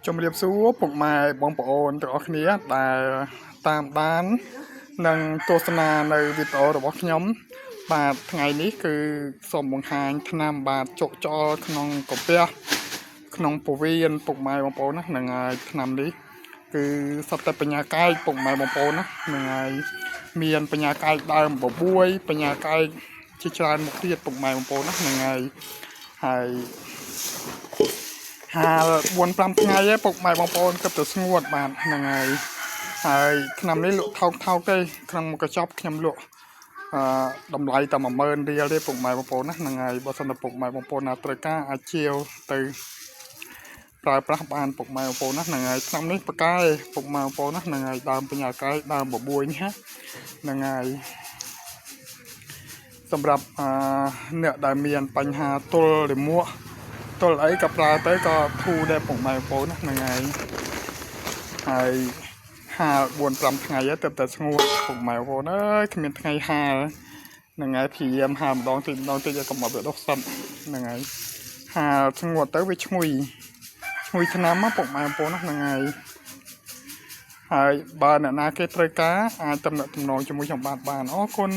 ជំរាបសួរពុកម៉ែបងប្អូនទាំងអស់គ្នាដែលតាមដាននិងទស្សនានៅវីដេអូរបស់ខ្ញុំបាទថ្ងៃនេះគឺសូមបង្ហាញថ្នាំបាទជក់ចោលក្នុងកាពះក្នុងពោះវៀនពុកម៉ែបងប្អូនណានឹងហើយថ្នាំនេះគឺសុទ្ធតែបញ្ញាកាយពុកម៉ែបងប្អូនណានឹងហើយមានបញ្ញាកាយដើមបបួយបញ្ញាកាយជាច្រើនមុខទៀតពុកម៉ែបងប្អូនណានឹងហើយហាល4-5ថ្ងៃឯងពុកម៉ែបងប្អូនគិតទៅស្ងួតបាទហ្នឹងហើយឆ្នាំនេះលក់ថោកទេក្នុងកញ្ចប់ខ្ញុំលក់តម្លៃតែ10000រៀលទេពុកម៉ែបងប្អូនណាហ្នឹងហើយបើសិនតែពុកម៉ែបងប្អូនណាត្រូវការអាចជាវទៅប្រើប្រាស់បានពុកម៉ែបងប្អូនណាហ្នឹងហើយឆ្នាំនេះបកាយពុកម៉ែបងប្អូនណាហ្នឹងហើយដើមបញ្ញាកាយដើមបបួយនេះហ្នឹងហើយសម្រាប់អ្នកដែលមានបញ្ហាទល់លាមកទល់អីក៏ប្រើទៅក៏ធូរដែរពុកម៉ែបងប្អូនណាហ្នឹងហើយហាល4-5ថ្ងៃទៅតែស្ងួតពុកម៉ែបងប្អូនអើយគ្មានថ្ងៃហាលហ្នឹងហើយព្យាយាមហាលម្ដងតិចទៅឲ្យកុំឲ្យវាដុះសិនហ្នឹងហើយហាលស្ងួតទៅវាឈ្ងុយថ្នាំមកពុកម៉ែបងប្អូនណាហ្នឹងហើយបើអ្នកណាគេត្រូវការអាចតំណែងជាមួយខ្ញុំបានអរគុណ